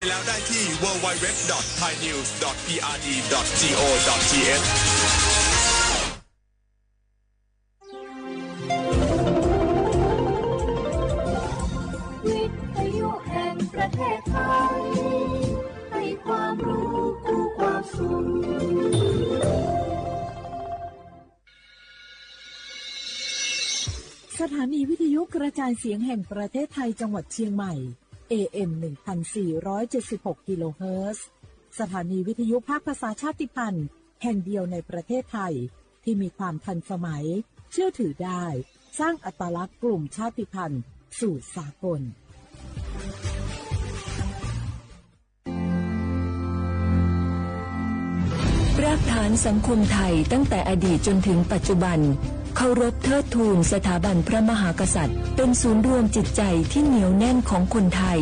แล้วได้ที่ www.thainews.prd.go.th วิทยุแห่งประเทศไทยให้ความรู้คู่ความสุขสถานีวิทยุกระจายเสียงแห่งประเทศไทยจังหวัดเชียงใหม่ AM 1476 กิโลเฮิรตซ์สถานีวิทยุภาคภาษาชาติพันธุ์แห่งเดียวในประเทศไทยที่มีความทันสมัยเชื่อถือได้สร้างอัตลักษณ์กลุ่มชาติพันธุ์สู่สากลรากฐานสังคมไทยตั้งแต่อดีตจนถึงปัจจุบันเคารพเทิดทูนสถาบันพระมหากษัตริย์เป็นศูนย์รวมจิตใจที่เหนียวแน่นของคนไทย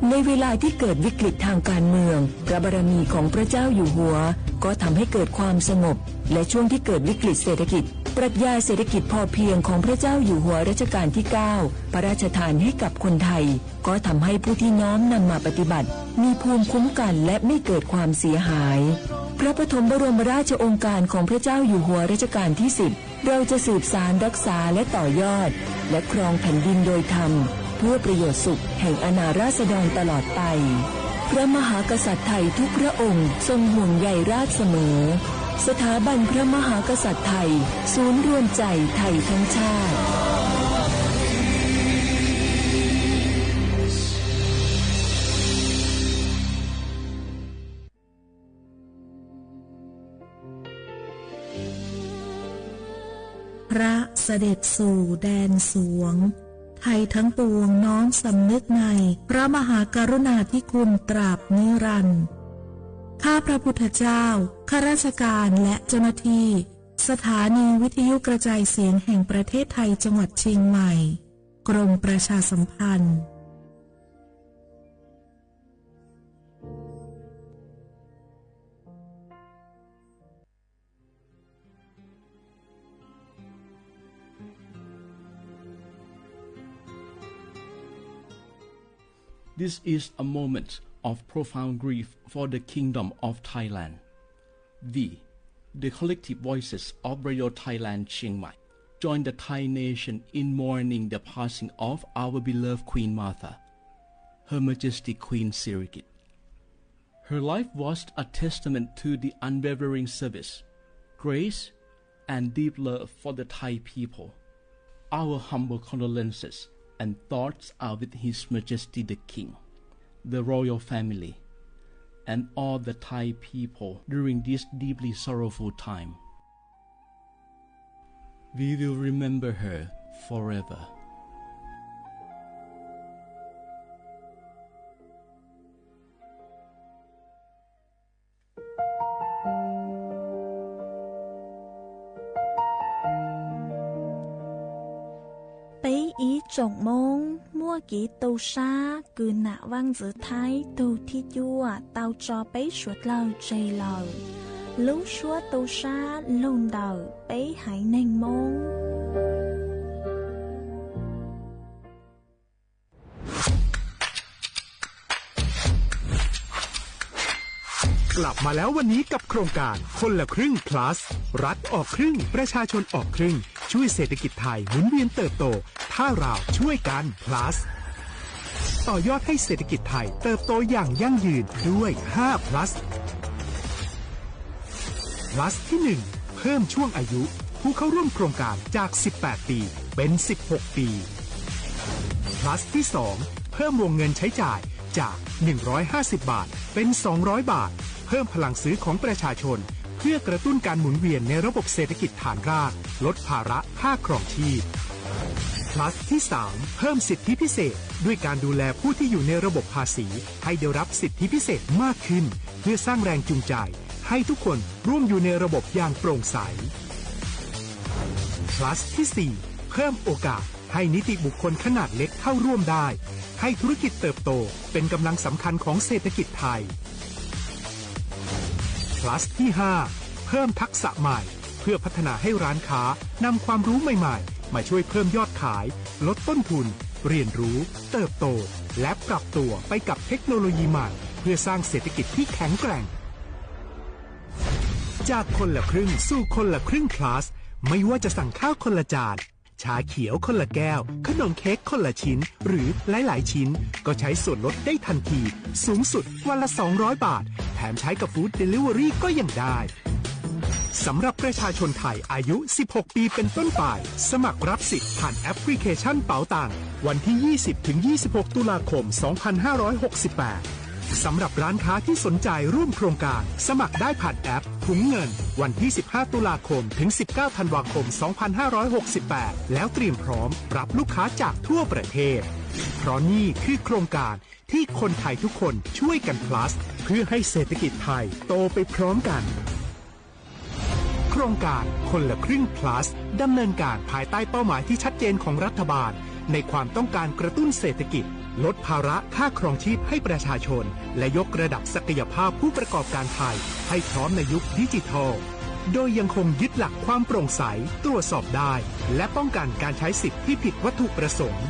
ในเวลาที่เกิดวิกฤตทางการเมืองพระบารมีของพระเจ้าอยู่หัวก็ทำให้เกิดความสงบและช่วงที่เกิดวิกฤตเศรษฐกิจปรัชญาเศรษฐกิจพอเพียงของพระเจ้าอยู่หัวรัชกาลที่ 9พระราชทานให้กับคนไทยก็ทำให้ผู้ที่น้อมนำมาปฏิบัติมีภูมิคุ้มกันและไม่เกิดความเสียหายพระปฐมบรมราชโองการของพระเจ้าอยู่หัวรัชกาลที่ 10เราจะสืบสานรักษาและต่อยอดและครองแผ่นดินโดยธรรมเพื่อประโยชน์สุขแห่งอาณาราษฎรตลอดไปพระมหากษัตริย์ไทยทุกพระองค์ทรงห่วงใยราชเสมอสถาบันพระมหากษัตริย์ไทยศูนย์รวมใจไทยทั้งชาติพระเสด็จสู่แดนสวงไทยทั้งปวงน้อมสำนึกในพระมหากรุณาธิคุณตราบนิรันดร์ข้าพระพุทธเจ้าข้าราชการและเจ้าหน้าที่สถานีวิทยุกระจายเสียงแห่งประเทศไทยจังหวัดเชียงใหม่กรมประชาสัมพันธ์This is a moment of profound grief for the Kingdom of Thailand. We, the collective voices of Radio Thailand Chiang Mai, join the Thai nation in mourning the passing of our beloved Queen Martha, Her Majesty Queen Sirikit. Her life was a testament to the unwavering service, grace, and deep love for the Thai people. Our humble condolences and thoughts are with His Majesty the King, the royal family, and all the Thai people during this deeply sorrowful time. We will remember her forever. Ý trọng mong mua kỹ tàu xa cứ nạ vang giữa thái tàu thi chua tàu cho bấy suốt lời chây lời lúc suốt tàu xa lùn đời bấy hãy nên mong กลับมาแล้ววันนี้กับโครงการคนละครึ่ง plus รัฐออกครึ่งประชาชนออกครึ่งช่วยเศรษฐกิจไทยหมุนเวียนเติบโตถ้าเราช่วยกัน plus ต่อยอดให้เศรษฐกิจไทยเติบโตอย่างยั่งยืนด้วย5 plus plus ที่ 1 เพิ่มช่วงอายุผู้เข้าร่วมโครงการจาก18ปีเป็น16ปี plus ที่ 2 เพิ่มวงเงินใช้จ่ายจาก150บาทเป็น200บาทเพิ่มพลังซื้อของประชาชนเพื่อกระตุ้นการหมุนเวียนในระบบเศรษฐกิจฐานรากลดภาระค่าครองชีพ plus ที่ 3 เพิ่มสิทธิพิเศษด้วยการดูแลผู้ที่อยู่ในระบบภาษีให้ได้รับสิทธิพิเศษมากขึ้นเพื่อสร้างแรงจูงใจให้ทุกคนร่วมอยู่ในระบบอย่างโปร่งใส plus ที่ 4 เพิ่มโอกาสให้นิติบุคคลขนาดเล็กเข้าร่วมได้ให้ธุรกิจเติบโตเป็นกำลังสำคัญของเศรษฐกิจไทย plus ที่ 5 เพิ่มทักษะใหม่เพื่อพัฒนาให้ร้านค้านำความรู้ใหม่ๆมาช่วยเพิ่มยอดขายลดต้นทุนเรียนรู้เติบโตและปรับตัวไปกับเทคโนโลยีใหม่ พื่อสร้างเศรษฐกิจที่แข็งแกร่งจากคนละครึ่งสู่คนละครึ่ง plus ไม่ว่าจะสั่งข้าวคนละจานชาเขียวคนละแก้วขนมเค้กคนละชิ้นหรือหลายๆชิ้นก็ใช้ส่วนลดได้ทันทีสูงสุดวันละ200 บาทแถมใช้กับฟู้ดเดลิเวอรี่ก็ยังได้สำหรับประชาชนไทยอายุ 16 ปีเป็นต้นไปสมัครรับสิทธิ์ผ่านแอปพลิเคชันเป๋าตังวันที่ 20-26 ตุลาคม 2568 สำหรับร้านค้าที่สนใจร่วมโครงการสมัครได้ผ่านแอปถุงเงินวันที่ 15 ตุลาคมถึง 19 ธันวาคม 2568 แล้วเตรียมพร้อมรับลูกค้าจากทั่วประเทศเพราะนี่คือโครงการที่คนไทยทุกคนช่วยกัน plus เพื่อให้เศรษฐกิจไทยโตไปพร้อมกันโครงการคนละครึ่ง plus ดำเนินการภายใต้เป้าหมายที่ชัดเจนของรัฐบาลในความต้องการกระตุ้นเศรษฐกิจลดภาระค่าครองชีพให้ประชาชนและยกระดับศักยภาพผู้ประกอบการไทยให้พร้อมในยุคดิจิทัลโดยยังคงยึดหลักความโปร่งใสตรวจสอบได้และป้องกันการใช้สิทธิที่ผิดวัตถุประสงค์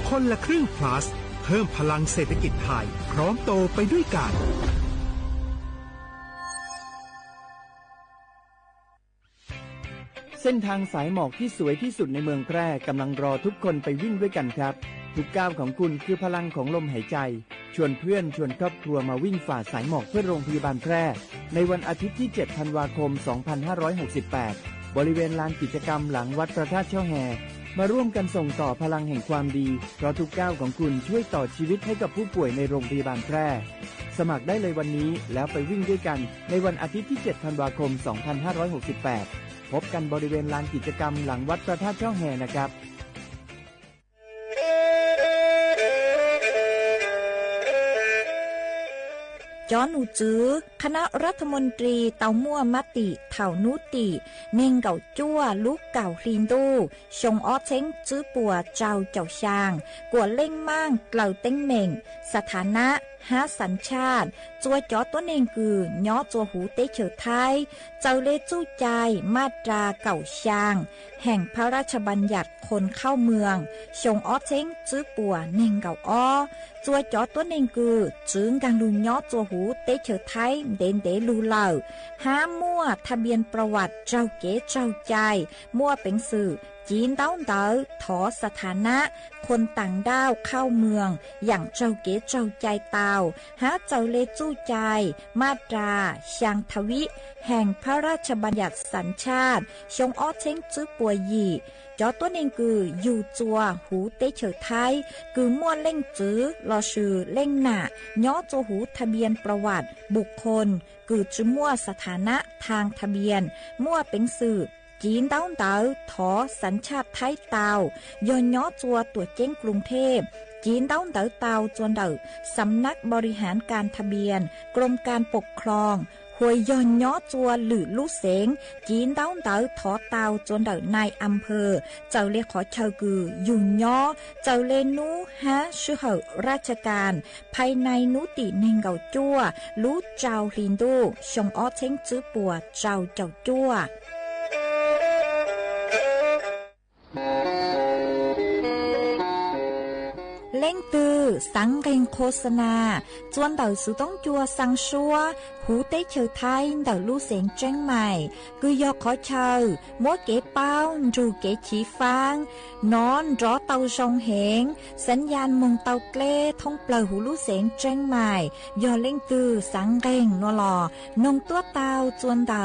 คนละครึ่ง plus เพิ่มพลังเศรษฐกิจไทยพร้อมโตไปด้วยกันเส้นทางสายหมอกที่สวยที่สุดในเมืองแพร่กำลังรอทุกคนไปวิ่งด้วยกันครับทุกก้าวของคุณคือพลังของลมหายใจชวนเพื่อนชวนครอบครัวมาวิ่งฝ่าสายหมอกเพื่อโรงพยาบาลแพร่ในวันอาทิตย์ที่ 7 ธันวาคม 2568 บริเวณลานกิจกรรมหลังวัดพระธาตุช่อแฮมาร่วมกันส่งต่อพลังแห่งความดีเพราะทุกก้าวของคุณช่วยต่อชีวิตให้กับผู้ป่วยในโรงพยาบาลแพร่สมัครได้เลยวันนี้แล้วไปวิ่งด้วยกันในวันอาทิตย์ที่ 7 ธันวาคม 2568 พบกันบริเวณลานกิจกรรมหลังวัดพระธาตุช่อแฮนะครับจอนูจื้อคณะรัฐมนตรีเตามั่วมติเถานุติเน่งเก่าจั่วลูกเก่าคลีนดูชงอ้อเช้งจื้อปัวเจ้าเจ้าช่างกัวเล่งมั่งเกล่าเต้งเหม่งสถานะหาสัญชาติจัวจอตัวเองคือย่อจัวหูเตเฉอไทยเจ้าเลจู้ใจมาตราเก่าช่างแห่งพระราชบัญญัติคนเข้าเมืองชงอ้อเช้งจื้อปัวเน่งเก่าอ้อจัวจอตัวเองคือจึงกังลุย่อจัวหูเตเฉอไทยเด่นเดลูเหล่าหามั่วทะเบียนประวัติเจ้าเก๋เจ้าใจมั่วเป็นสื่อจีนเต้าเต๋อถอสถานะคนต่างด้าวเข้าเมืองอย่างเจ้าเก๋เจ้าใจเตาหาเจ้าเลจู้ใจมาตราช่างทวิแห่งพระราชบัญญัติสัญชาติชงอ้อเช้งจื้อปัวหยี่จอตัวเองคืออยู่จัวหูเตเฉอไทยคือมั่วเล่งจื้อรอชื่อเล่งหน้าย่อจัวหูทะเบียนประวัติบุคคลคือจื้อมั่วสถานะทางทะเบียนมั่วเป็นสื่อจีนเต้าเต๋อถอสัญชาติไทยเตาย้อนย่อจัวตัวเจ้งกรุงเทพจีนเต้าเต๋อเตาจวนเด๋อสำนักบริหารการทะเบียนกรมการปกครองหวยย้อนย่อจัวหรือลู่เสงจีนเต้าเต๋อถอเตาจวนเด๋อนายอำเภอเจ้าเลขอเชากือยุ่นย่อเจ้าเลนูฮะชื่อเหอราชการภายในนุติเนงเก่าจัวลู่เจ้าลินดูชงอ้อเช้งจื้อปัวเจ้าจัวเล่งตือสังเกงโฆษณาจวนเต่าสุต้องจัวสังชัวหูเต้เชอไทยเต่าลู่เสียงเจ้งใหม่คือยอขอเชอมัวเก๋เป้าจูเก๋ฉีฟางนอนรอเต่าชงเหงสัญญาณมงเต่าเกล้ท่องเปล่าหูลู่เสียงเจ้งใหม่ยอเล่งตือสังเกงนัวหลอนงตัวเต่าจวนเต่า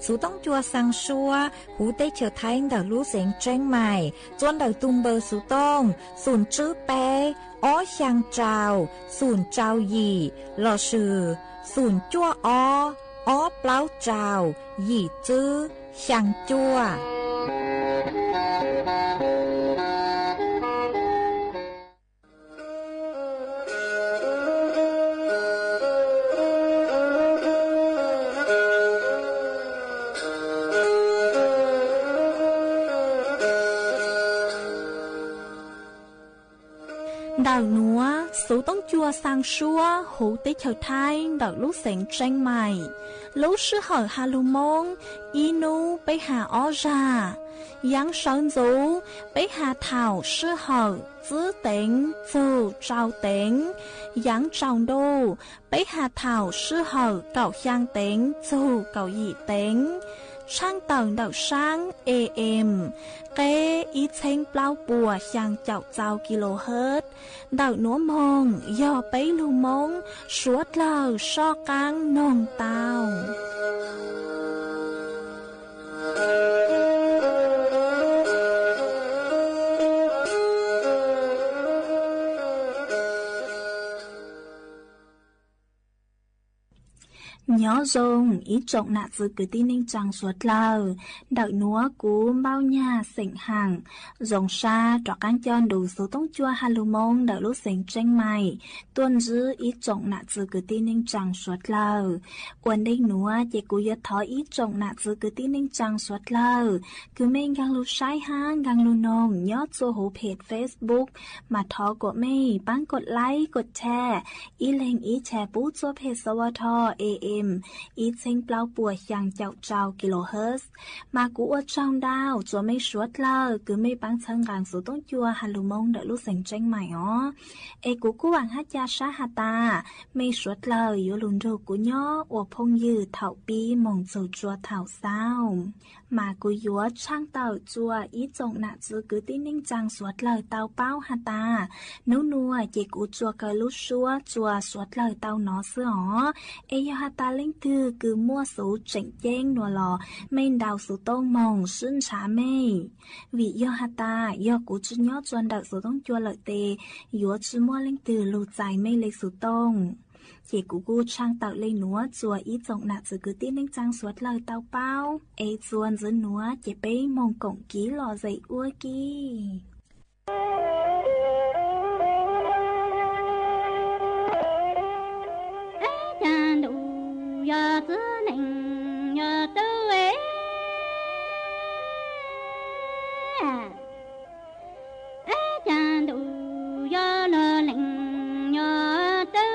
สุต้องจัวสังชัวหูเต้เชอไทยเต่าลู่เสียงเจ้งใหม่จวนเต่าตุงเบอร์สุต้องศูนย์จื้อเป้อ้อช่างเจ้าศูนย์เจ้าหยี่หล่อชื่อศูนย์จั่วอ้อเปล่าเจ้าหยี่จื้อช่างจั่วเดา đào núa số tông chua sang xua hú tế chờ thai đào lúc sánh tranh mày lúc sư hỏi hà lù mông inu bấy hà ó ra yang sơn dấu bấy hà thảo sư hỏi giữ tính dù trao tính yang trào đô bấy hà thảo sư hỏi cậu giang tính dù cậu dị tính sang tầng đậu sáng AM kế ít thanh bao bùa sang chậu chào kHz đậu núa mông do bấy lưu mông suốt lờ so căng nông tàu nhớ dùng ý trọng nạ dư cứ tin ninh chẳng suốt lờ đợi núa cú bao nhà sỉnh hàng dòng xa trọ cán chân đủ số tông chua hà lưu mông đợi lúc sỉnh tranh mày tuân dư ý trọng nạ dư cứ tin ninh chẳng suốt lờ quần đinh núa chỉ cú yết thói ý trọng nạ dư cứ tin ninh chẳng suốt lờ cứ mình gang lưu sai hang gang lưu nông nhớ cho hữu page Facebook mà thó của mình bánกดไลค์กดแชร์ý lên ýแชร์ปู้cho page สวท AMอีเชิงเปล่าปัวยังเจ้าเจ้ากิโลเฮิรตซ์มากูอวดช่องดาวจัวไม่ชวดเลยคือไม่ปังเชิงกลางสู่ต้นจัวฮัลโหลมงเดลูเสียงเจงใหม่อ๋อเอกูหวังฮัจยาชาฮาตาไม่ชวดเลยอยู่ลุนรูกูย่ออวพงยืดเถ่าปีมงสู่จัวเถ่าเศร้ามากูยัวช่างเต่าจัวอีจงหนาจือคือตีนิ่งจังสวดเลยเต่าเป้าฮาตานูนัวเจกูจัวเกลุชัวจัวสวดเลยเต่าหนอเสืออ๋อเอยฮาตาเล่งคือมั่วสูเจ๋งเจ้งนัวหล่อไม่ดาวสูต้งมองซึ่งช้าไม่วิยอฮาตายอกูจุนยอจวนดักสูต้งจัวเลยเตยัวจืมั่วเล่งลูใจไม่เลยสูต้งเจกูช่างเต่าเลยหนัวจัวอีจงหนักจือคือตีนิ่งจังสวดเลยเต่าเป้าเอจวนจือหนัวเจไปมองกงกี้หล่อใจอ้วกี้ya zhi ning ya du chan du ya le ling ya du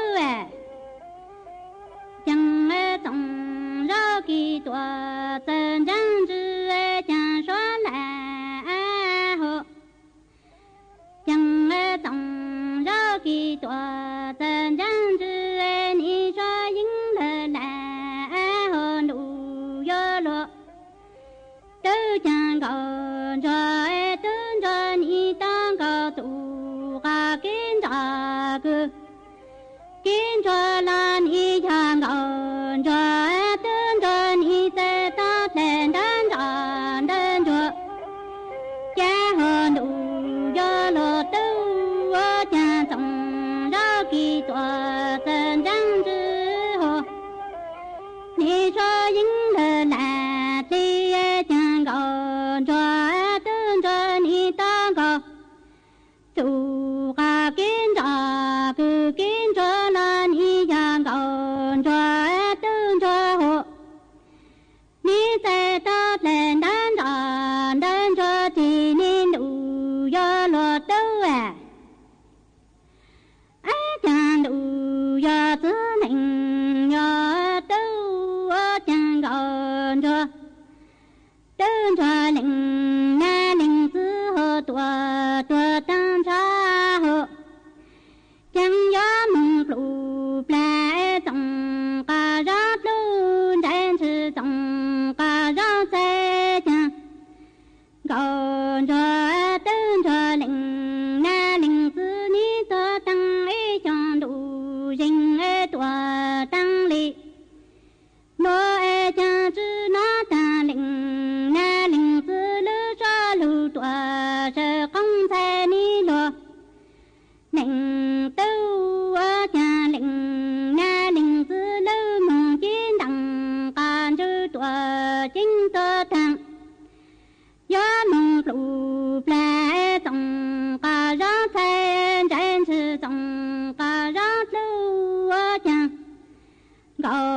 chẳng tổng ra kỳ tòa chân chân chữ chẳng xóa lạ hộ chẳng tổng ra kỳ tòa chân chân chữ ni xóa dính lệ lạ tư chẳng còn cho tương cho ni tăng cao tụ ca kiến trả cứ kiến cho lan y chẳng còn cho tương cho ni tê ta lên đơn tròn đơn chùa cha hơn đủ do lộ tư cha tổng ra kỳ tòa tên chẳng chữ hồ ni cho dính lệ lạ đi chẳng còn cho tương cho ni tăng cao tụ ca kiến trả cứ kiến cho lan y chẳng còn cho tương cho hộ ni tê ta lên đơn tròn đơn cho thì ni đủ do lộ tư chẳng đủ do tư nành do tư chẳng còn cho đơn cho lệnh na lệnh tư hộ tua tua tăng cha hộ chẳng gió mừng lụ plei tổng ca rót luôn trên sự tổng ca rót xe chẳng còn cho đơn cho lệnh na lệnh tư ni tua tăng ấy chọn đủ dinh ấy tua tăng lị nô ấy cha chữ nó ta lệnh na lệnh tư lư cho lù tua sợ không thể ni lo lệnh tư cha lệnh na lệnh tư lư mong chiến đặng can chữ tua chính tua tăng gió mong lù plei tổng ca rót thêm trên sự tổng ca rót lưu chẳng cầu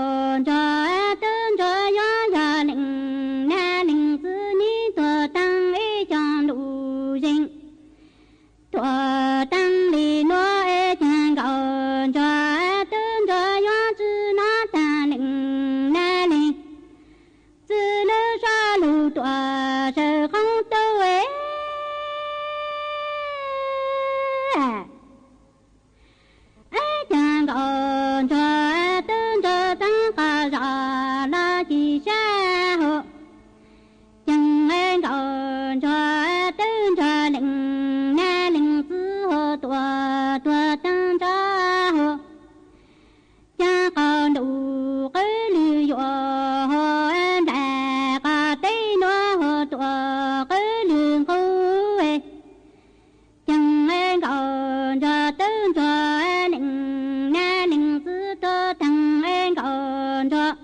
gần cho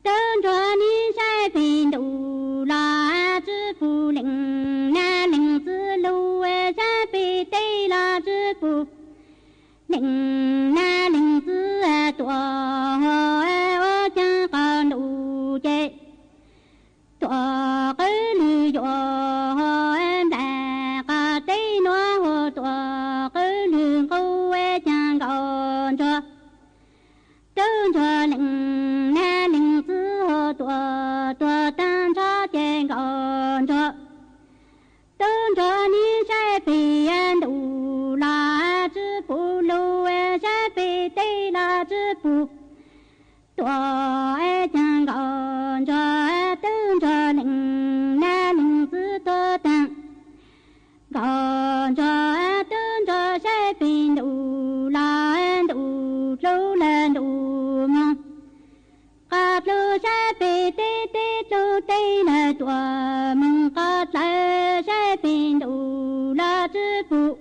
đơn cho ni sai bình đủ là chữ phụ lệnh na lệnh chữ lưu sai bị tây là chữ phụ lệnh na lệnh chữ tua ở chân còn đủ chế tua cái lư yo em đã cả tây nó hồ tua cái lư câu chân còn cho đơn cho lệnh na lệnh chữ tua tan cho trên còn cho đơn cho ni sai bị đủ là chữ phụ lưu sai bị tây là chữ phụ tua chân còn cho đơn cho lệnh na lệnh chữ tua tan còn cho đơn cho sai bị đủ là đủ lâu lên đủ mà cả lâu sai bị tây tây lâu tây là tua mừng cả lại sai bị đủ là chữ phụ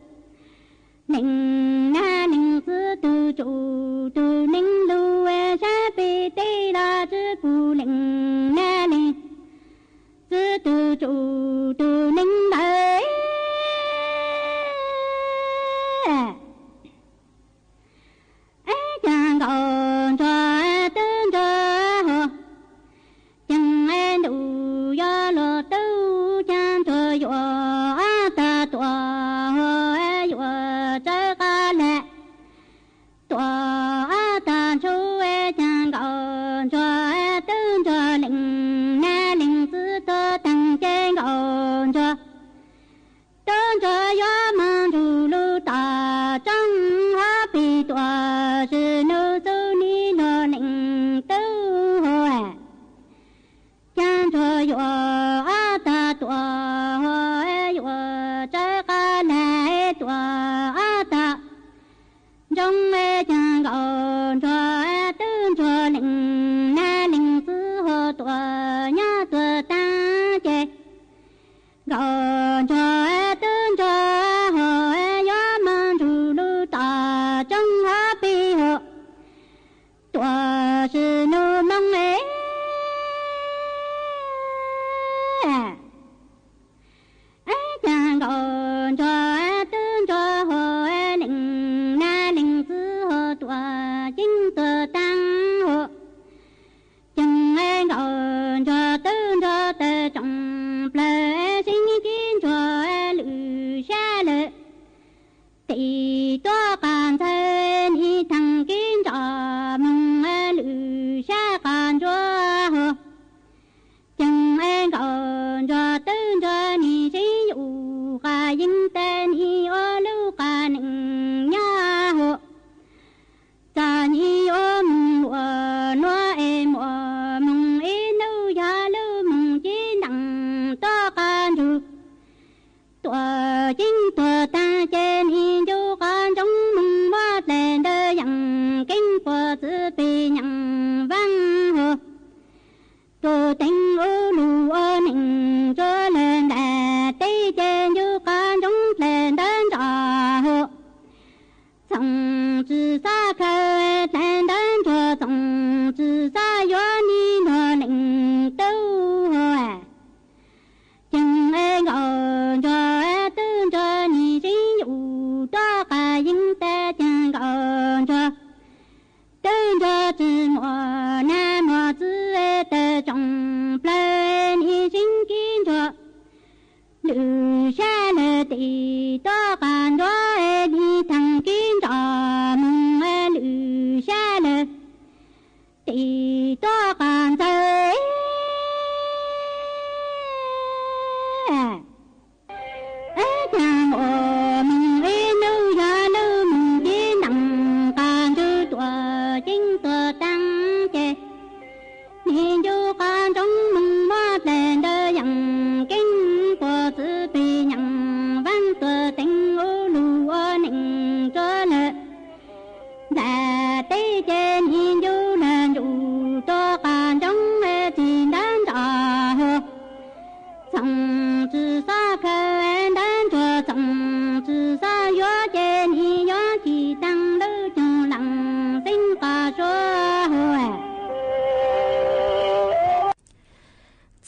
lệnh na lệnh chữ tu chủ tu lệnh lưu sai bị tây là chữ phụ lệnh na lệnh chữ tu chủ tu lệnh lại chẳng còn cho tương cho hồ chẳng ai đủ do lo tu chẳng cho yo ta tua hồ yo trái cá lệ tua ta chú chẳng còn cho tương cho lệnh na lệnh chữ to tăng trên còn cho tương cho yo mang chủ lưu ta trong hóa bị tua sự nô tu ni nô lệnh tu hồ chẳng cho yo ta tua hồ yo trái cá lệ tua ta trong chẳng còn cho tương cho lệnh na lệnh chữ hồ tua nhá tua ta chế còn cho tương cho hồ yo mang chủ lưu ta trong hóa bị hồ tua sự nô mong chẳng còn cho tương cho hồ lệnh na lệnh chữ hồ tua chính tua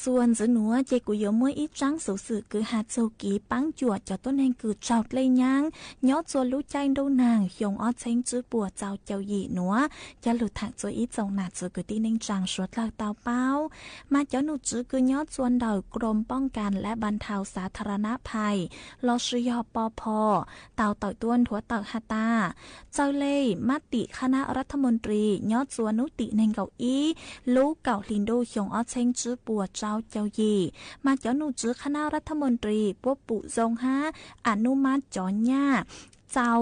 ส่วนจะหนัวเจกุยมวยอีจังสูสือคือหาโจกีปังจวดจอต้นแห่งคือเจ้าเลยยังย้อจวนรู้ใจดูนางยงอ้อเชงจื้อปัวเจ้าเจ้าหยีหนัวจะหลุดถักตัวอีจงหนาจื้อคือตีเน่งจังสวดเล่าเตาเป้ามาเจ้าหนูจื้อคือย้อจวนดาวกรมป้องกันและบรรเทาสาธารณภัยลชยปพเต่าต่อยต้วนหัวเต่าฮาตาเจ้าเล่มติคณะรัฐมนตรีย้อจวนนุติเน่งเก่าอีลูกเก่าลินโดยงอ้อเชงจื้อปัวเจ้าเจ้าหยีมาเจ้าหนูจื้อคณะรัฐมนตรีพวกปุจงฮาอนุมัติจอหญ้าเจ้า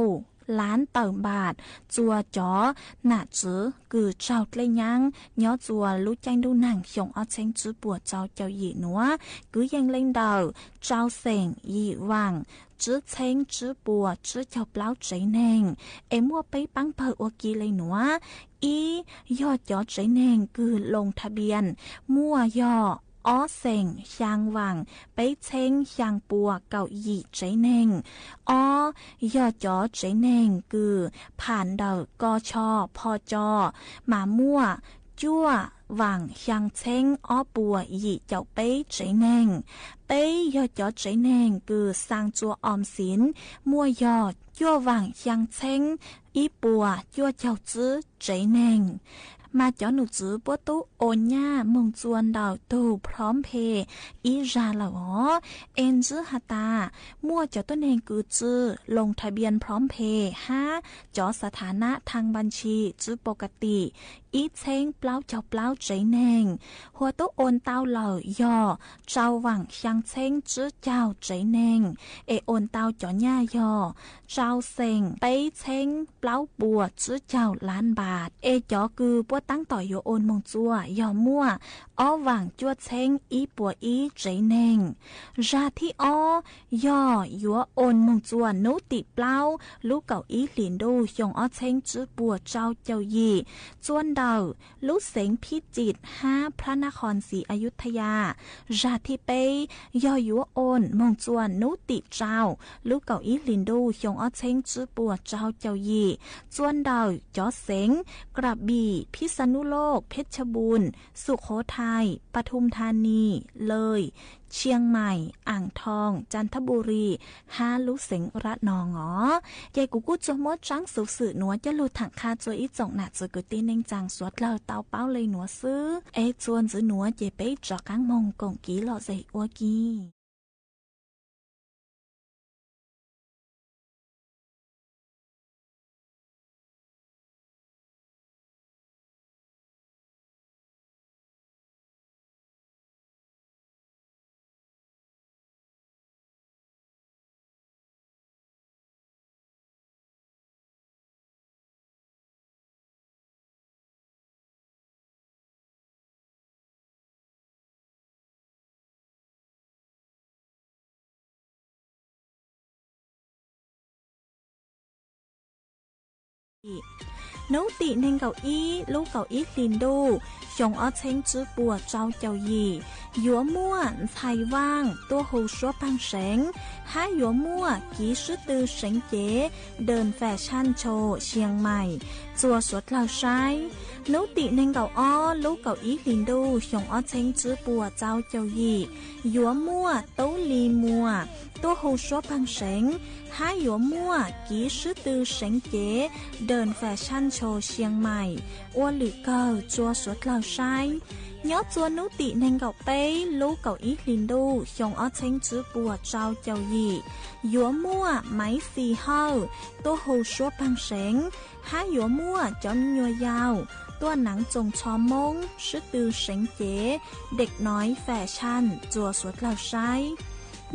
ล้านเติมบาทจัวจ๋อหน้าจื้อคือเจ้าเลยยังย้อจัวรู้ใจดูหนังยงอ้อเชงจื้อปัวเจ้าเจ้าหยีหนัวคือยังเล่นเดาเจ้าเสงยีวังจื้อเชงจื้อปัวจื้อเจ้าเปล่าใจแนงมัวไปปังเผออกีเลยหนัวยอดยอดใจแนงคือลงทะเบียนมั่วยออ้อเสงชางวังไปเชงชางปัวเก่าหยีใจแนงอ้อยอดยอดใจแนงคือผ่านเดากชพอจอมามั่วจั่วหวังยังเช้งอ้อปัวหยีเจ้าเป้ใจแนงเป้ยอดยอดใจแนงคือสร้างจัวออมสินมั่วยอดจั่วหวังยังเช้งอีปัวจั่วเจ้าจื้อใจแนงมาเจ้าหนูจื้อปัวตู้โอนย่ามงจวนดาวตู้พร้อมเพอีราละอ๋อเอ็นจื้อฮาตามั่วเจ้าต้นเองคือจื้อลงทะเบียนพร้อมเพ5จอสถานะทางบัญชีจื้อปกติอีเช้งเปล่าเจ้าเปล่าใจแนงหัวตู้โอนเต้าเหล่ายอเจ้าหวังยังเช้งจื้อเจ้าใจแนงโอนเต้าจ่อหญ้ายอเจ้าเซ็งไปเช้งเปล่าบัวจื้อเจ้าล้านบาทจอคือปัวตั้งต่อยโอนมงจัวยอมั่วอ้อหวังจั่วเช้งอีปัวอีใจแนงราที่อ้อยอยัวโอนมงจัวนุติเปล่าลูกเก่าอีหลินดูยงอ้อเช้งจื้อปัวเจ้าเจ้ายีจวนลูกเสงพิจิตร5พระนครศรีอยุธยาราที่เปยอยัวโอนมงจวนนุติเจ้าลูกเก่าอีหลินดูยงอ้อเช้งจื้อปัวเจ้าเจ้ายีจวนจอเสงกระบี่พิษณุโลกเพชรบูรณ์สุโขทัยปทุมธานีเลยเชียงใหม่อ่างทองจันทบุรีลูกเสงระนองยายกูกูจมดจังสุสื่อหนัวจะลุถังคาจวยอีจงหนักจวยกุตีเน่งจังสวดเราเตาเป้าเลยหนัวซื้อจวนจื้อหนัวเจไปจอกังมงกงกีหล่อใจอัวกีนุติเน่งเก่าอีลูกเก่าอีลินดูยงอ้อเช้งจื้อปัวเจ้าเจ้ายียัวมั่วไทยว่างตัวหูชัวปังเสงยัวมั่วกีชื่อตือเสงเก๋เดินแฟชั่นโชว์เชียงใหม่จัวสวดเหล่าใช้นุติเน่งเก่าอ้อลูกเก่าอีลินดูยงอ้อเช้งจื้อปัวเจ้าเจ้ายียัวมั่วตู้ลีมัวตัวหูชัวปังเสงยัวมั่วกีชื่อตือเสงเก๋เดินแฟชั่นโชว์เชียงใหม่อ้วนหรือเก่าจัวสวดเหล่าใช้ย้อจวนนุติเน่งเก่าเป้ลูกเก่าอีลินดูยงอ้อเช้งจื้อปัวเจ้าเจ้ายียัวมั่วไม้สีเฮาตัวหูชัวปังเสงยัวมั่วจอนยัวยาวตัวหนังจงชอมงชื่อตือเสงเก๋เด็กน้อยแฟชั่นจัวสวดเหล่าใช้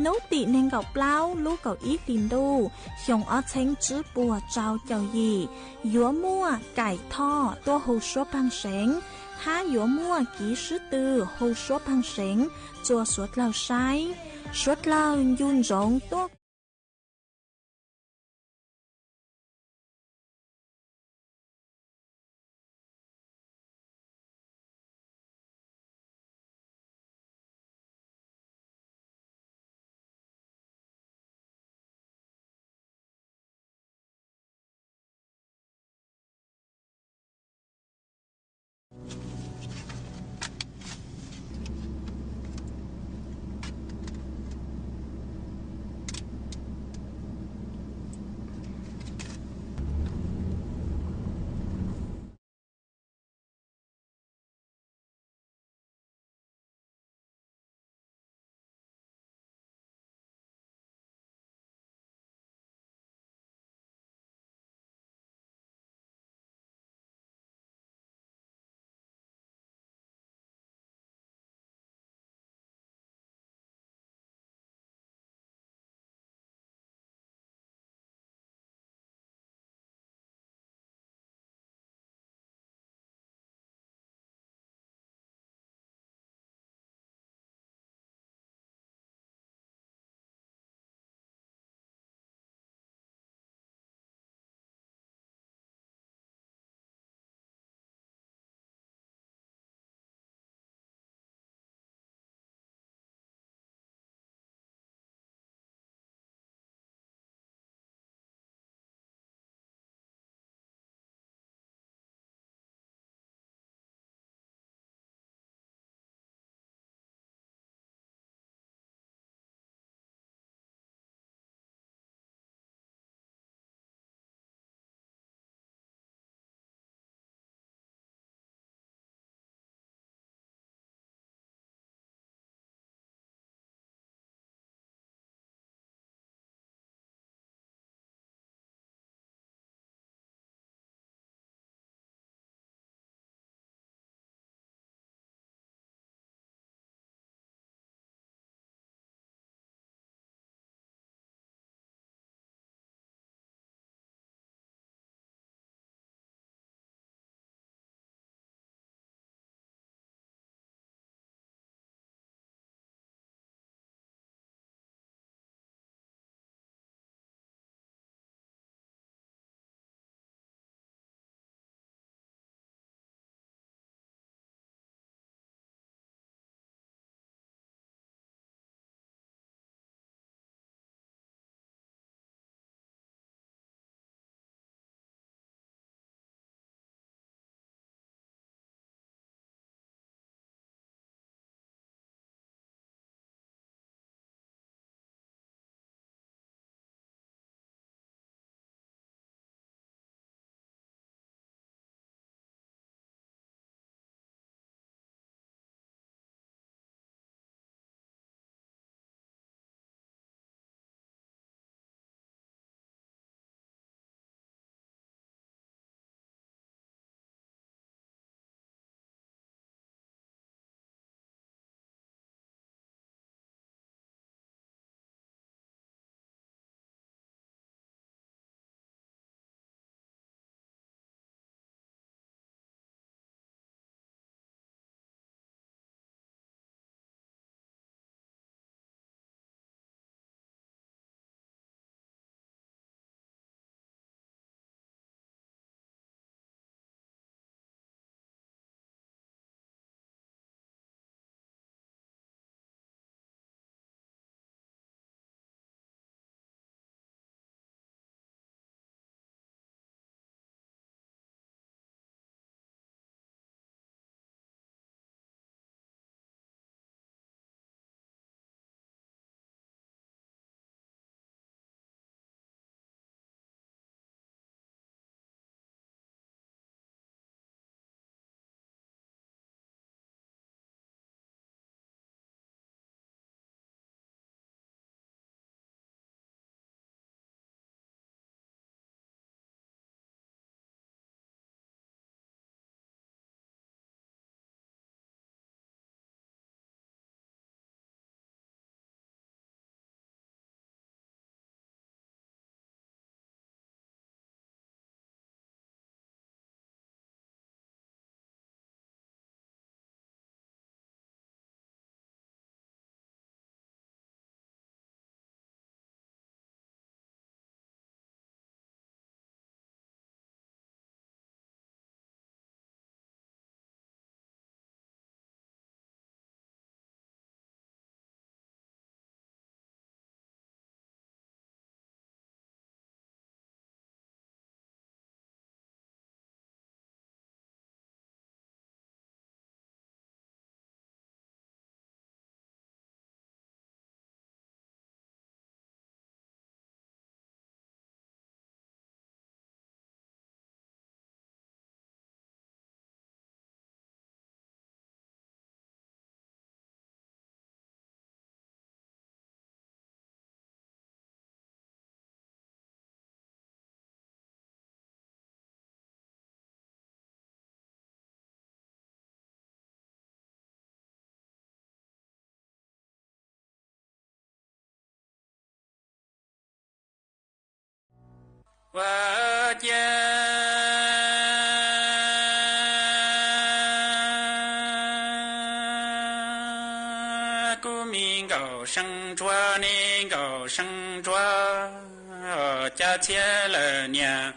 นุติเน่งเก่าเปล่าลูกเก่าอีลินดูยงอ้อเช้งจื้อปัวเจ้าเจ้ายียัวมั่วไก่ท่อตัวหูชัวปังเสงยัวมั่วกีชื่อตือหูชัวปังเสงจัวสวดเหล่าใช้สวดเหล่ายุนจงตัว我家古民狗生捉你狗生捉家切了年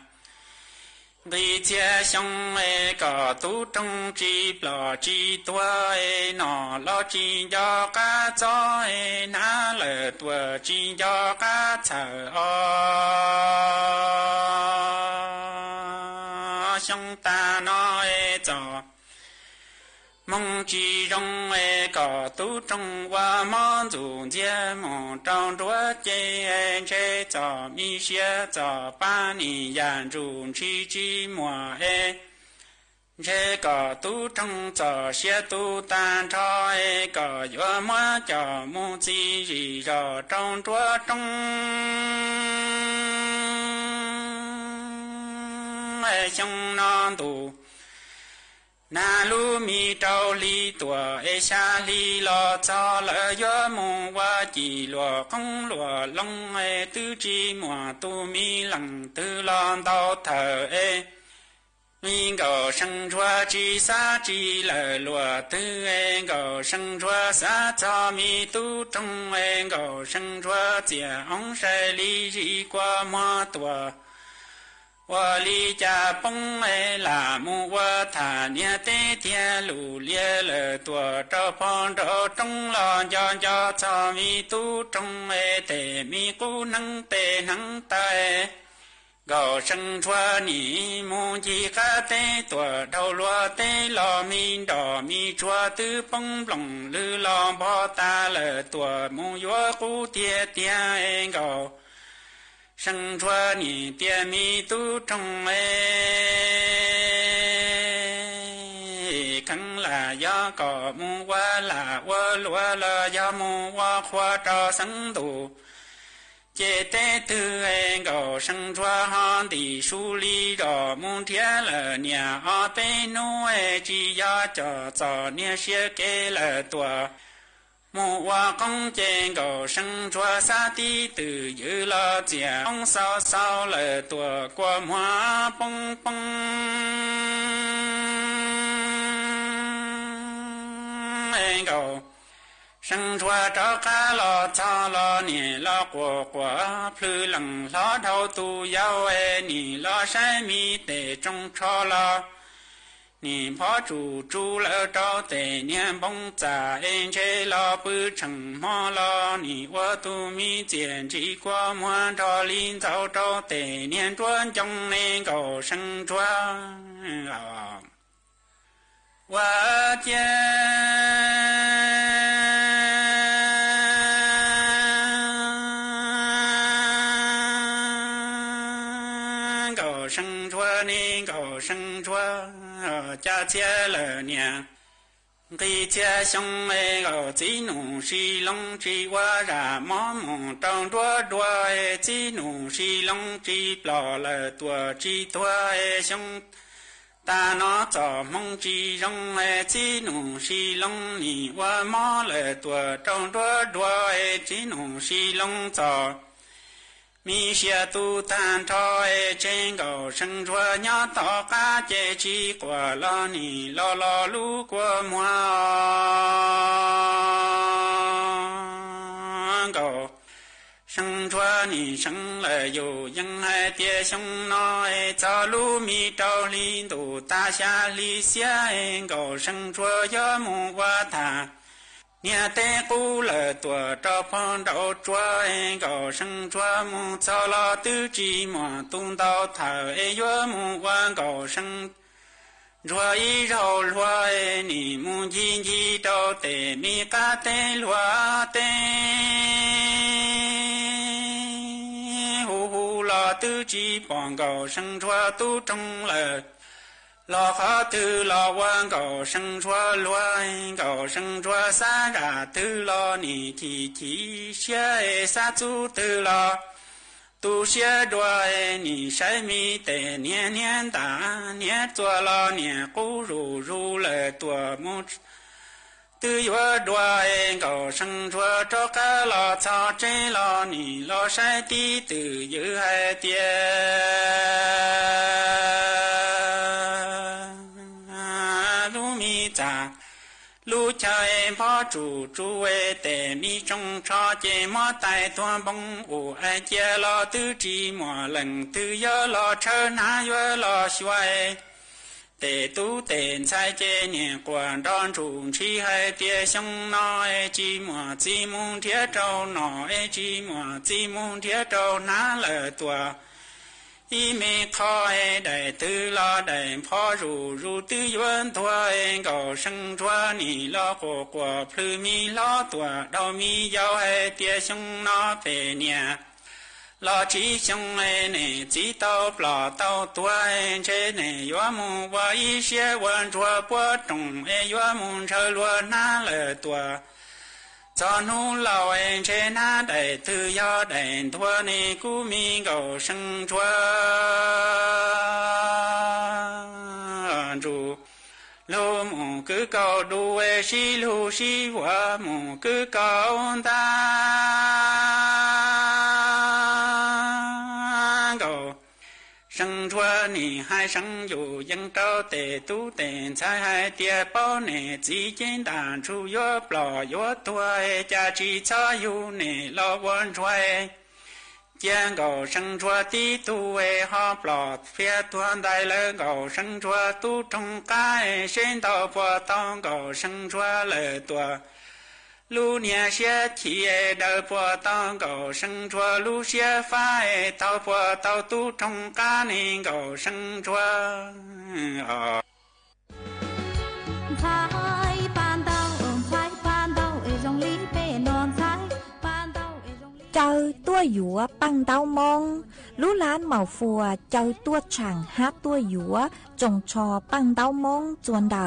为家乡诶个都种植了几多诶那老几要个早诶拿了多几要个草乡大那诶早梦之中诶个都种我满足节目长着见这早米些早把你眼中去寂寞诶这个都种早些都单朝诶个月末叫母子日绕长着种诶乡南都南路米朝里多诶下里了早了月梦我记落公落龙诶都寂寞都米冷都浪到头诶米狗生出只撒只了落都诶狗生出撒草米都种诶狗生出江山里日过么多我离家崩诶拉木我他年的天路列了多少碰着种了家家草米都种诶得米姑能得能得高生出你木一个得多少落得老米着米着都崩崩了浪跑大了多木月蝴蝶点诶高生出你点米都种诶坑了要搞木我啦我落了要木我活着生都接待的诶搞生出行的树里着木天了年被奴诶只要着早年写给了多木瓦公见狗生出沙地都有了江扫扫了多过马蹦蹦哎狗生出找卡了草了年了过过普冷老头都要哎你了山米得种超了你跑住了找得年蹦在这老不成么了你我都没见这过么着林早找得年转中那个生转啊我见个生转那个生转家接了年，给家乡诶个子奴是龙之我让妈妈当着着诶子奴是龙之老了多之多诶兄，大脑早梦之中诶子奴是龙你我妈了多当着着诶子奴是龙早。米些都单朝诶真高生着鸟到嘎节去过了你老老路过么高生着你生了有婴孩爹兄那诶早路米朝里都大下里些诶高生着要木我他年代过了多少碰到捉高升捉木草了都寂寞东到头月木弯高升捉一绕落你木金一到得米嘎得落得呼呼了都寂寞高升捉都中了老好头老弯高升着乱高升着三个头老你提提些啥子头老都写着你生命的年年大年做了年骨如了多么 tư yo đua cầu sân chúa cho cá lò cho chế lò nỉ lò sai tí từ giữ hai tia lu mi cha lu chơi phó chủ chú tề mi trong cho chế mò tai tua bông u ai chia lò tư trí mò lần tư yo lò chơ na yo lò xuôi tề tu tề sai chế nhẹ quan đón chủ chi hai tia sông nó chi mò chi mông thiết trâu nó chi mò chi mông thiết trâu ná lờ tua y mê khó đại tư lo đại phó rủ tư yuan thua cầu sân chúa nỉ lo của plư mi lo tua đau mi giao hai tia sông nó về nhà lo chỉ sông này chỉ tao bỏ tao tua chế này yuo mu wa y xie wan chúa bua trồng yuo mu chơi luôn ná lờ tua cho nu lao trên na đại tư do đại thua ni cú mi cầu sân chúa ru lô mù cứ cầu đu si lu si wa mù cứ cầu ta cầu sân chúa ni hai sân dù dân trâu tề tu tề sai hai tia bao nè chỉ trên đàn chu yo bỏ yo tuổi cha chỉ cho yu nè lo quan chuối giang cầu sân chúa tí tu họ bỏ phía tuan đại lơ cầu sân chúa tu trong cái sen tàu bỏ tàu cầu sân chúa lơ tua lu nia xia chỉ đỡ bỏ tàu cầu sân chúa lu xia phải tàu bỏ tàu tu trong cái nên cầu sân chúa chơi tua dũa băng đau mong lú lán màu phùa chơi tua chẳng hát tua dũaจงชอปังเต้ามงจวนเดา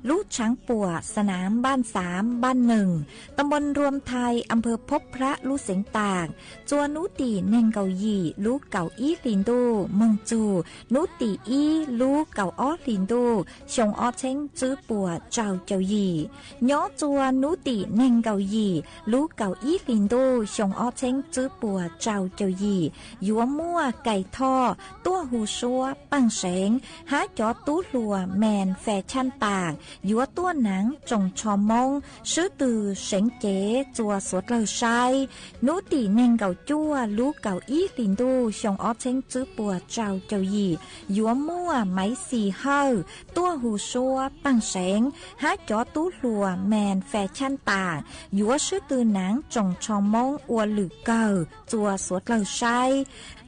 ลูกช้างปัวสนามบ้าน3บ้าน1ตำบลรวมไทยอำเภอพบพระลูกเสียงต่างจวนนุตีเน่งเกาหยี่ลูกเก่าอีลินดูเมืองจูนุตีอีลูกเก่าอ้อลินดูชงอ้อเช้งจื้อปัวเจ้าเจ้าหยี่ย้อจวนนุตีเน่งเกาหยี่ลูกเก่าอีลินดูชงอ้อเช้งจื้อปัวเจ้าเจ้าหยี่ยัวมั่วไก่ท่อตัวหูชัวปังเสงหาจอตู้ลัวแมนแฟชั่นต่างยัวตัวหนังจงชอมงซื้อตือเสงเก๋จัวสวดเลยใช้นุตีเน่งเก่าจั่วลูกเก่าอีลินดูชงอ้อเช้งจื้อปัวเจ้าเจ้าหยี่ยัวมั่วไม้สีเฮาตัวหูชัวปังเสงหาจอตู้ลัวแมนแฟชั่นต่างยัวซื้อตือหนังจงชอมงอวหรือเก่าจัวสวดเลยใช้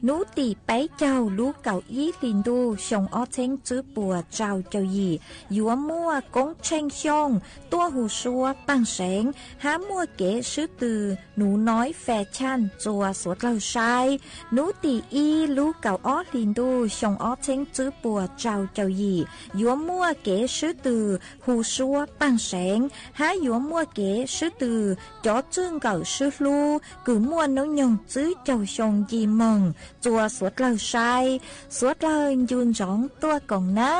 นุตีไปเจ้าลูกเก่าอีลินดูชงอ้อเช้งจื้อปัวเจ้าเจ้าหยี่ยัวมั่วกงเชงชงตัวหูชัวปังเสงหามั่วเก๋ซื้อตือหนูน้อยแฟชั่นจัวสวดเลยใช้นุตีอีลูกเก่าอ้อลินดูชงอ้อเช้งจื้อปัวเจ้าเจ้าหยี่ยัวมั่วเก๋ซื้อตือหูชัวปังเสงหายัวมั่วเก๋ซื้อตือจ่อจึ้งเก่าซื้อลูกือมั่วน้องยงจื้อเจ้าชงยีมงจัวสวดเลยใช้สวดเลยยืนร้องตัวกองหน้า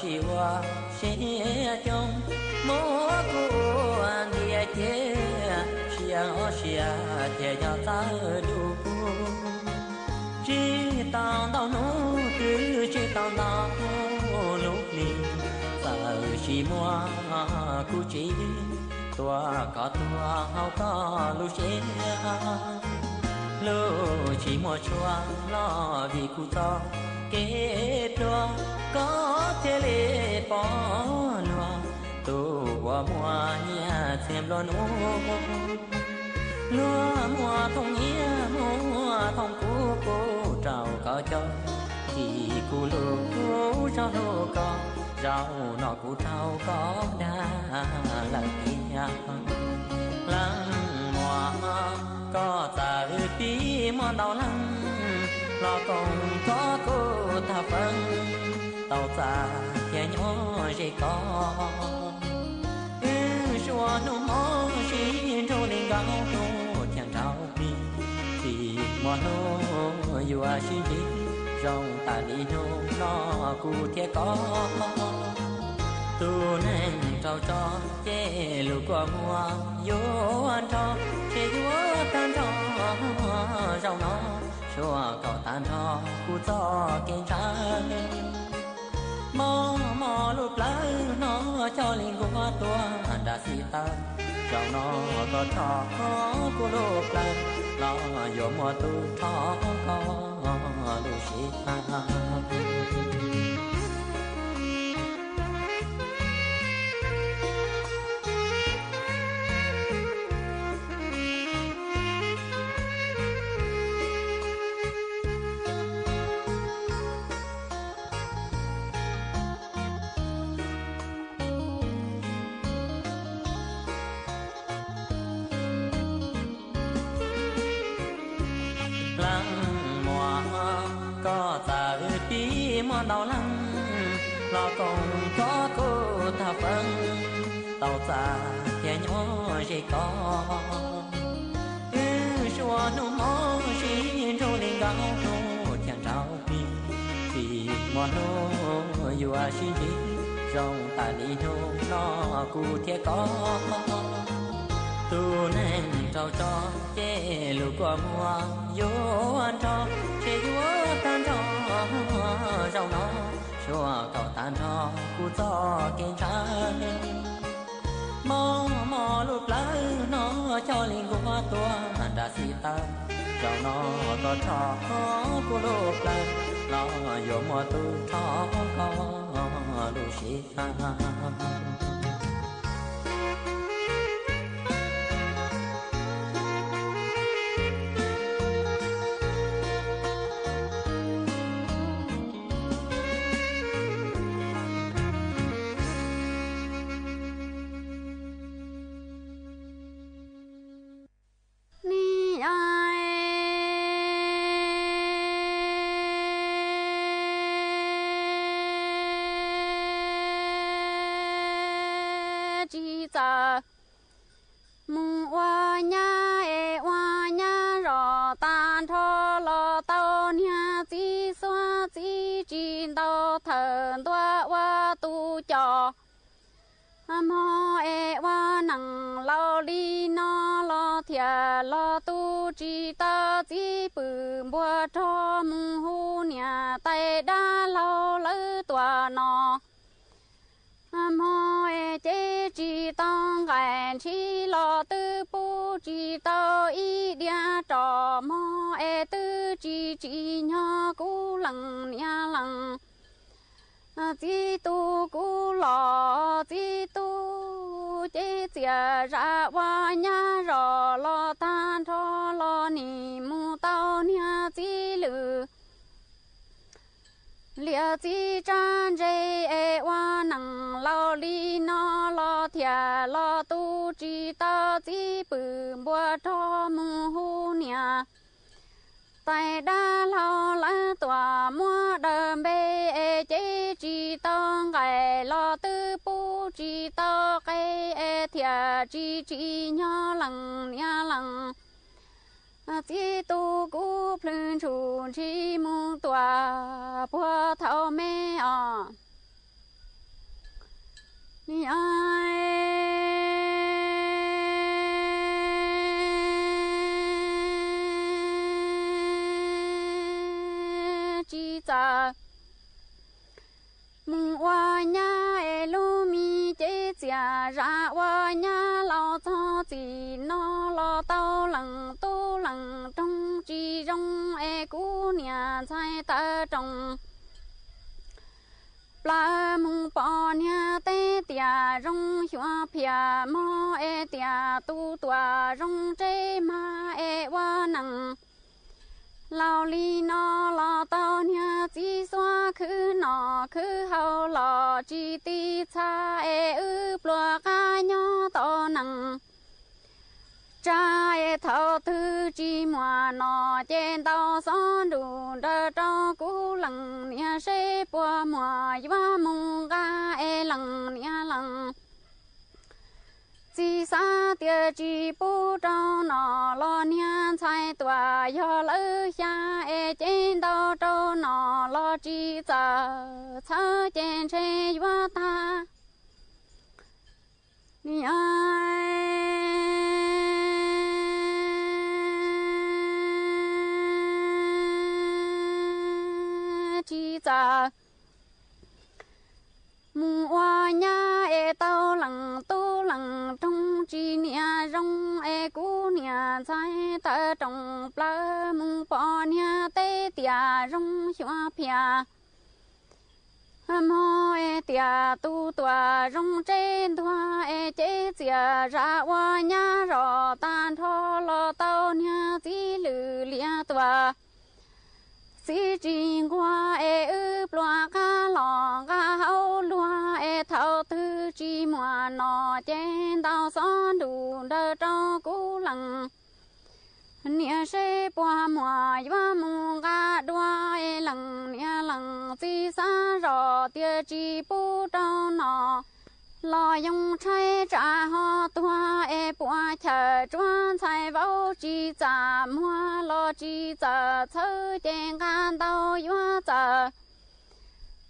chỉ qua xe trong mỗi cuốn địa thế xia thế cho ta đủ chỉ tao tao nô từ chỉ tao tao lúc đi giờ chỉ mua cú chỉ tua có tua hao có lu xe lu chỉ mua chua lo vì cú to kết đua có thể lệ bỏ loa tu qua mua nhà xem lo nô lúa mua thông nghĩa mua thông cú trào có cho cụ lũ rau lô có rau nọ cụ trao có đa là kia lăng mò có ta tí mòn đầu lăng lo còn có cô ta phân tàu ta kia nhỏ gì có chùa nô mô xin trâu lên gạo nô chàng trao đi thì mòn nô yêu xin đi rong ta đi nô nó cụ thiệt có tu nên trao cho chế lũ qua mua vô ăn cho chế vô tan cho rau nó chùa cậu tan cho cụ cho kiên trái mò lụp lá nó cho linh qua tua đã xì ta trong nó có thọ cô lụp lá nó vô mò tu thọ có lụp xì ta mòn đầu lăng lo còn có cô ta phân tàu xa kia nhỏ gì có chùa nô mô xin trâu lên gạo nô chàng trao đi thì mòn nô yêu xin đi rong ta đi nô nó cụ thiệt có tu nên trao cho chế lũ qua mua vô ăn cho chế vô tan cho rau nó chùa cậu tan cho cụ cho kiên trái mò lụp lá nó cho linh qua tua đã xì ta rau nó có cho cụ lụp lá nó vô mò tu cho có lụp xì ta mô e wa nang lao li no lo thia lo tu chi ta chi bự bùa cho mung hu nhà tay đa lao lỡ tòa nọ mô e chế chi tông gài chi lo tư pu chi tao y dia trò mô e tư chi nhỏ cú lăng nha lăng chi tu cú lò chi tu chế chia ra wa nha rò lo tan cho lo ni mu tao nha chi lử lia chi chan dây e wa nang lao li no lo thia lo tu chi tao chi bự bùa cho mu hu nia tay đa lao la tòa mua đầm bê e chế chi tông gài lo tư pu chi tao cây e thia chi nhỏ lằng nha lằng chi tu cú plưng chủ chi mu tòa bùa thao mê ni ai cha mung wa nha e lu mi chế chia ra wa nha lao cho chỉ nó lo tao lằng tu lằng trong chi trong e cú nhà sai ta trong pla mung po nha te tia rong hoa pia mo e tia tu tua rong chế ma e wa nằng lao li nó lo tao nha chỉ xóa cứ nọ cứ hậu lò chỉ ti cha plua cá nhỏ to nặng cha thâu thư chỉ mua nọ trên tao son đủ đỡ cho cú lằng nia sẽ bùa mua và mùng cá lằng nia lằng chỉ xa tia chỉ bu trong nọ lo nia chạy tua yo lỡ xa trên tao trong nọ lo chỉ giờ cha trên xe và ta nia chỉ giờ mua nhà tao lằng tu lằng trong chỉ nia rong cú nia trái ta trồng pla mung po nia tê tia rong xóa pia mò tia tu tua rong trên tua chế chia ra hoa nhà rò tan thô lo tao nia chỉ lử lia tua si trình qua plua cá lò cá hậu lúa thâu thư chi mua nọ trên tàu son đủ đỡ cho cú lằng nia sẽ qua mua và mua cá đua lằng nia lằng si xa rò tia chi bu trâu nọ lo dùng trái trả ho tua bùa chờ chuan chạy vào chi trả mua lo chi trả chơi trên can tàu yuo trả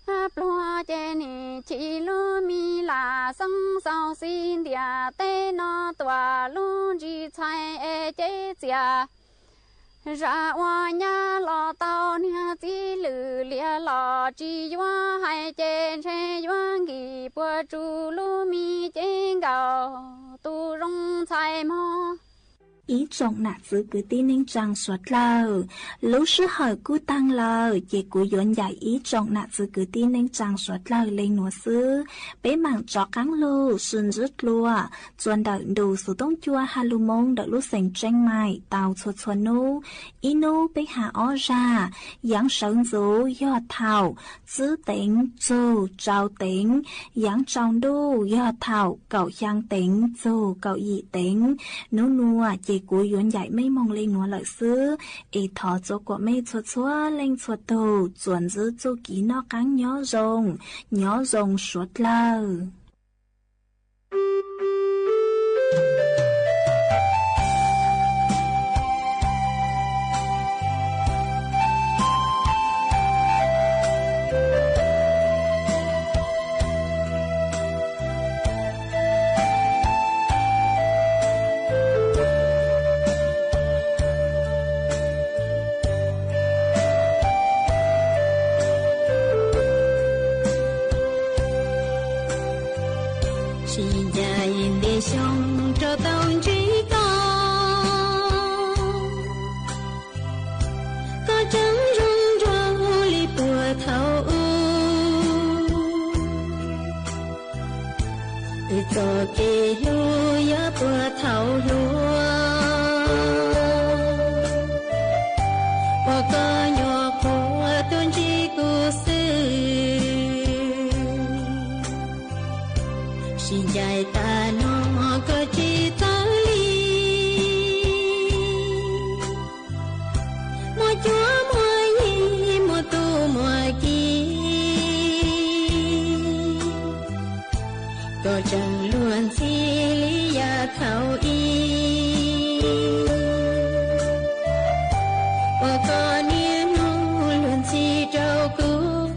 plua trên chỉ lu mi là sông sông xin địa tê nó tua luôn chi chạy chế chia ra hoa nhà lo tao nia chỉ lử lia lo chi yuo hai trên xe yuo nghỉ bùa chu lu mi trên gạo tu rong chạy mò ý trọng nạt giữ cứ tin nên chẳng xuất lờ lúc sư hỏi cú tăng lờ chỉ cú dọn dạy ý trọng nạt giữ cứ tin nên chẳng xuất lờ lên nửa sư bé mảng chó cắn lù xuân rứt lùa chuẩn đợi đủ số tông chua halu mông đợi lúc sành tranh mài tàu chuột chuột nu ý nu bé hạ ó ra giáng sống rú do thảo giữ tính dù trao tính giáng trong đu do thảo cậu giang tính dù cậu dị tính nú nua chỉ cú yuan dạy mấy mong lên nó lợi sư ý thọ chỗ của mấy chuột chúa lên chuột tù chuẩn giữ chỗ ký nó cắn nhỏ rồng suốt lờ cho kê lúa ya bữa thảo lúa qua có nhỏ của tuôn chi cô sư xin dạy ta nó có chi ta li mua chúa mua gì mua tu mua kia có chẳng luôn chi lý ya thảo y và có niềm nu luôn chi trâu cứu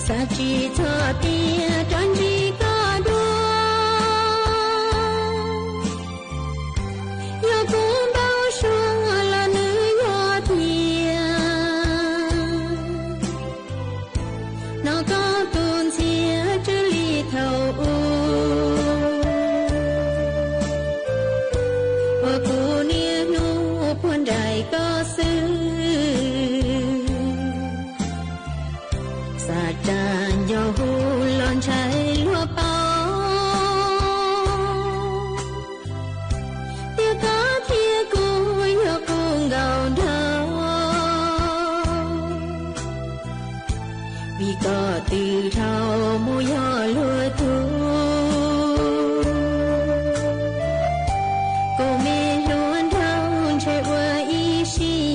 sa chi cho tia tròn chi có đua yo cũng bao số là nữ yo thia nó có tuôn chia chứ ly thầu và cô nia nu buồn đại có xứ sa tràn yo hu lon trái lúa bao tia có tia cô từ trao môi nhỏ lúa thu cô mê luôn thao chơi qua ý xìa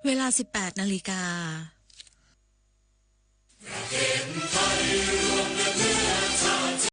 เวลา 18 นาฬิกา